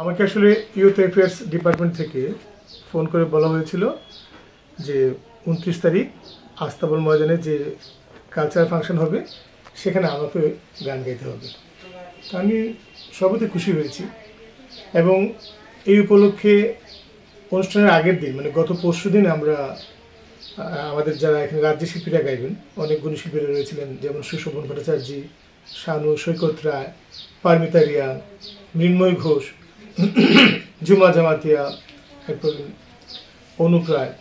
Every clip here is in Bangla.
আমাকে আসলে ইউথ অ্যাফেয়ার্স ডিপার্টমেন্ট থেকে ফোন করে বলা হয়েছিল যে ২৯ তারিখ আস্তাবল ময়দানে যে কালচারাল ফাংশন হবে সেখানে আমাকে গান গাইতে হবে। তা আমি সবতে খুশি হয়েছি এবং এই উপলক্ষে অনুষ্ঠানের আগের দিন মানে গত পরশু দিন আমরা আমাদের যারা এখানে রাজ্য শিল্পীরা গাইবেন অনেক গুণী শিল্পীরা রয়েছিলেন, যেমন সুশোভন ভট্টাচার্য, শানু, সৈকত রায়, পারমিতা রিয়া, মৃন্ময় ঘোষ, জুমা জামাতিয়া, এরপর অনুপ রায়,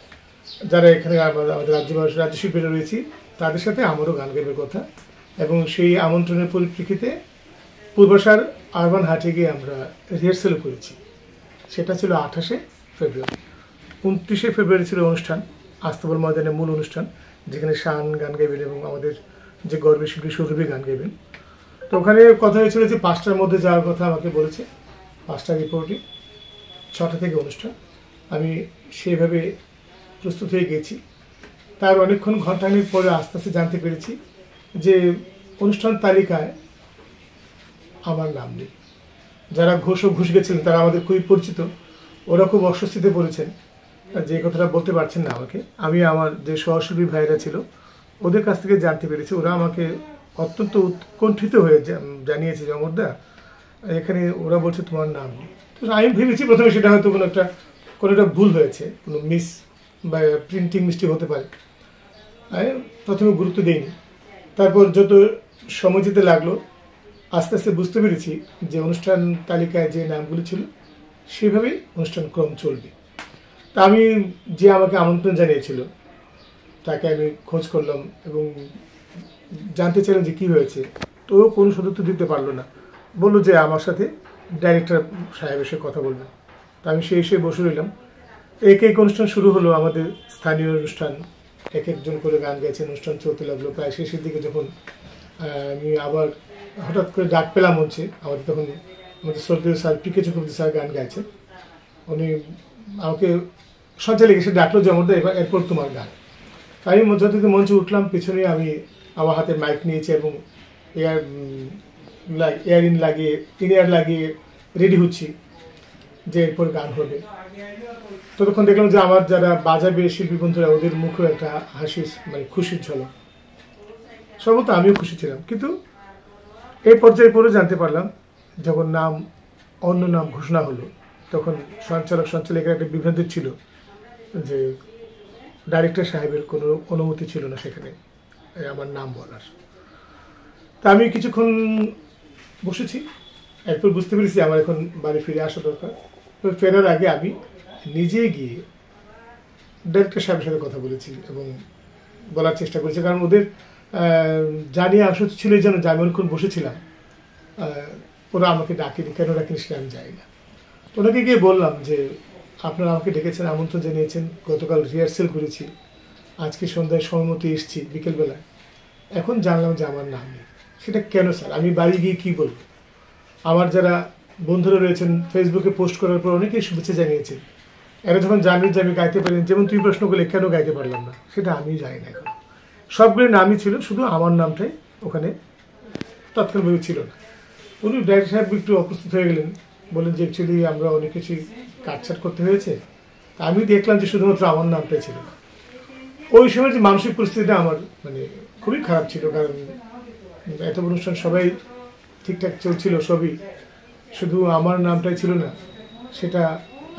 যারা এখানে আমাদের রাজ্য শিল্পীরা রয়েছি তাদের সাথে আমারও গান গাইবার কথা। এবং সেই আমন্ত্রণের পরিপ্রেক্ষিতে পূর্বাশার আরবান হাটে গিয়ে আমরা রিহার্সেলও করেছি। সেটা ছিল ২৮শে ফেব্রুয়ারি। ২৯শে ফেব্রুয়ারি ছিল অনুষ্ঠান, আস্তাবল ময়দানের মূল অনুষ্ঠান, যেখানে শান গান গাইবেন এবং আমাদের যে গর্বের শিল্পী সৌরভী গান গাইবেন। তো ওখানে কথা হয়েছিল যে ৫টার মধ্যে যাওয়ার কথা আমাকে বলেছে, ৫টা রিপোর্টে, ৬টা থেকে অনুষ্ঠান। আমি সেইভাবে প্রস্তুত হয়ে গেছি। তার অনেকক্ষণ ঘণ্টাখানেক পরে আস্তে আস্তে জানতে পেরেছি যে অনুষ্ঠান তালিকায় আমার নাম নেই। যারা ঘুষ গেছিলেন তারা আমাদের খুবই পরিচিত, ওরা খুব অস্বস্তিতে পড়েছেন, যে কথাটা বলতে পারছেন না আমাকে। আমি আমার যে সহশিল্পী ভাইরা ছিল ওদের কাছ থেকে জানতে পেরেছি, ওরা আমাকে অত্যন্ত উৎকণ্ঠিত হয়ে জানিয়েছে যে অমরদা এখানে ওরা বলছে তোমার নাম নেই। তো আমি ভেবেছি প্রথমে সেটা হয়তো কোনো একটা ভুল হয়েছে, কোনো মিস বা প্রিন্টিং মিস্টেক হতে পারে। আমি প্রথমে গুরুত্ব দিইনি। তারপর যত সময় যেতে লাগলো আস্তে আস্তে বুঝতে পেরেছি যে অনুষ্ঠান তালিকায় যে নামগুলি ছিল সেভাবেই অনুষ্ঠান ক্রম চলবে। তা আমি যে আমাকে আমন্ত্রণ জানিয়েছিল তাকে আমি খোঁজ করলাম এবং জানতে চাইলাম যে কী হয়েছে। তো ও কোনো সদুত্তর দিতে পারলো না, বললো যে আমার সাথে ডাইরেক্টর সাহেব এসে কথা বলবেন। তা আমি এসে বসে রইলাম। এক অনুষ্ঠান শুরু হলো, আমাদের স্থানীয় অনুষ্ঠান, এক একজন করে গান গাইছেন, অনুষ্ঠান চলতে লাগলো। প্রায় শেষের দিকে যখন আমি আবার হঠাৎ করে ডাক পেলাম মঞ্চে, আমাদের তখন আমাদের শ্রদ্ধেয় স্যার পি.কে. চক্রবর্তী স্যার গান গাইছেন। উনি আমাকে সঞ্চালিক এসে ডাকলো যে আমাদের এরপর তোমার গান। আমি যতদিন মঞ্চে উঠলাম পেছনে আমি আমার হাতে মাইক নিয়েছি এবং ইন লাগিয়ে রেডি হচ্ছি যে এরপর গান হবে। ততক্ষণ দেখলাম যে আমার যারা বাজাবে শিল্পী বন্ধুরা ওদের মুখে একটা হাসি, মানে খুশির ঝলক। সম্ভবত আমিও খুশি ছিলাম। কিন্তু এই পর্যায়ে পরে জানতে পারলাম যখন অন্য নাম ঘোষণা হলো তখন সঞ্চালকের একটা বিভ্রান্তি ছিল যে ডাইরেক্টর সাহেবের কোনো অনুমতি ছিল না সেখানে আমার নাম বলার। তা আমি কিছুক্ষণ বসেছি, এরপর বুঝতে পেরেছি আমার এখন বাড়ি ফিরে আসা দরকার। ফেরার আগে আমি নিজে গিয়ে ডাইরেক্টর সাহেবের সাথে কথা বলেছি এবং বলার চেষ্টা করেছি, কারণ ওদের জানিয়ে আসা ছিল যেন আমি অনেকক্ষণ বসেছিলাম, ওরা আমাকে ডাকেনি, কেন ডাকেনি সেটা আমি যাই না। ওনাকে গিয়ে বললাম যে আপনারা আমাকে ডেকেছেন, আমন্ত্রণ জানিয়েছেন, গতকাল রিহার্সেল করেছি, আজকে সন্ধ্যায় সময়মতো এসেছি বিকেলবেলায়, এখন জানলাম যে আমার নাম নেই। সেটা কেন স্যার? আমি বাড়ি গিয়ে কী বলবো? আমার যারা বন্ধুরা রয়েছেন ফেসবুকে পোস্ট করার পর অনেকেই শুভেচ্ছা জানিয়েছেন, এরা যখন জানবেন যে আমি গাইতে পারি, যেমন তুই প্রশ্ন করলে কেন গাইতে পারলাম না, সেটা আমি জানি না। এখন সবগুলো নামই ছিল, শুধু আমার নামটাই ওখানে তৎক্ষণভাবে ছিল না। উনি ডাইরেক্টর সাহেব একটু অপ্রস্তুত হয়ে গেলেন, বললেন যে অ্যাকচুয়ালি আমরা অনেক কিছুই কাটছাট করতে হয়েছে। তা আমি দেখলাম যে শুধুমাত্র আমার নামটাই ছিল না। ওই সময় যে মানসিক পরিস্থিতিটা আমার মানে খুবই খারাপ ছিল, কারণ এত অনুষ্ঠান সবাই ঠিকঠাক চলছিল সবই, শুধু আমার নামটাই ছিল না। সেটা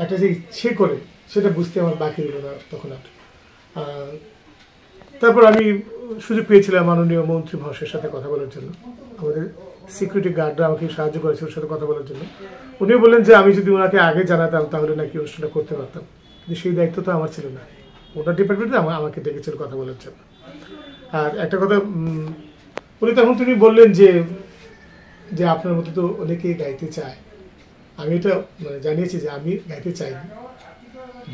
একটা যে ইচ্ছে করে সেটা বুঝতে আমার বাকি রইল না তখন আর। তারপর আমি সুযোগ পেয়েছিলাম মাননীয় মন্ত্রী মহাশয়ের সাথে কথা বলার জন্য, আমাদের সিকিউরিটি গার্ডরা আমাকে সাহায্য করেছিল ওর সাথে কথা বলার জন্য। উনি বললেন যে আমি যদি ওনাকে আগে জানাতাম তাহলে নাকি অনুষ্ঠানটা করতে পারতাম, কিন্তু সেই দায়িত্ব তো আমার ছিল না, ওনার ডিপার্টমেন্টে আমাকে ডেকেছিল কথা বলার জন্য। আর একটা কথা উনি তখন তিনি বললেন যে আপনার মতো তো অনেকেই গাইতে চায়। আমি এটা মানে জানিয়েছি যে আমি গাইতে চাইনি,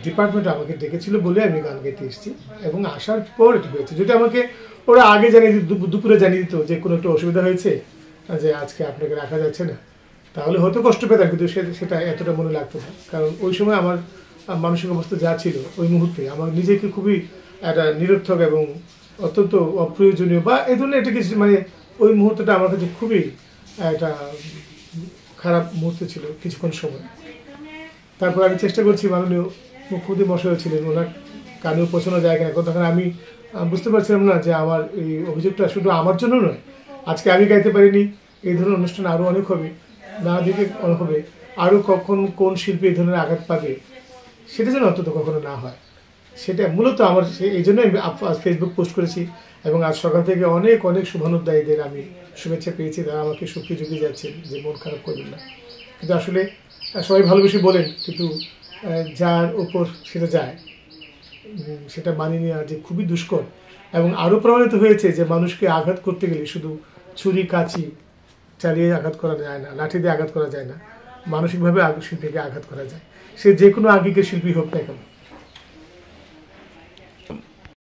ডিপার্টমেন্ট আমাকে ডেকেছিল বলে আমি গান গাইতে এসেছি এবং আসার পর এটা হয়েছে। যদি আমাকে ওরা আগে জানিয়ে দিত, দুপুরে জানিয়ে দিত যে কোনো একটা অসুবিধা হয়েছে, যে আজকে আপনাকে রাখা যাচ্ছে না, তাহলে হয়তো কষ্ট পেতাম, কিন্তু সেটা এতটা মনে লাগতো না। কারণ ওই সময় আমার মানসিক অবস্থা যা ছিল ওই মুহূর্তে আমার নিজেকে খুবই একটা নিরর্থক এবং অত্যন্ত অপ্রয়োজনীয় বা এই ধরনের একটা কিছু, মানে ওই মুহূর্তটা আমার কাছে খুবই একটা খারাপ মুহূর্ত ছিল কিছুক্ষণ সময়। তারপর আমি চেষ্টা করছি, মাননীয় মুখ্যমন্ত্রী মশাই ছিলেন, ওনার কানেও পৌঁছানো যায় কিনা, তখন আমি বুঝতে পারছিলাম না যে আমার এই অভিযোগটা শুধু আমার জন্য নয়, আজকে আমি গাইতে পারিনি, এই ধরনের অনুষ্ঠান আরও অনেক হবে, নানা দিকে অনেক হবে, আরও কখন কোন শিল্পী এই ধরনের আঘাত পাবে সেটা যেন অন্তত কখনো না হয়। সেটা মূলত আমার এই জন্য আমি আজ ফেসবুক পোস্ট করেছি, এবং আজ সকাল থেকে অনেক অনেক শুভানুধ্যায়ীদের আমি শুভেচ্ছা পেয়েছি, তারা আমাকে শক্তি জুগিয়ে যাচ্ছেন যে মন খারাপ করবেন না। কিন্তু আসলে সবাই ভালোবেসে বলেন, কিন্তু যার উপর সেটা যায় সেটা মানিয়ে নেওয়া যে খুবই দুষ্কর। এবং আরও প্রমাণিত হয়েছে যে মানুষকে আঘাত করতে গেলে শুধু ছুরি কাঁচি চালিয়ে আঘাত করা যায় না, লাঠি দিয়ে আঘাত করা যায় না, মানসিকভাবে শিল্পীকে আঘাত করা যায়, সে যে কোনো আঙ্গিকের শিল্পী হোক না কেন।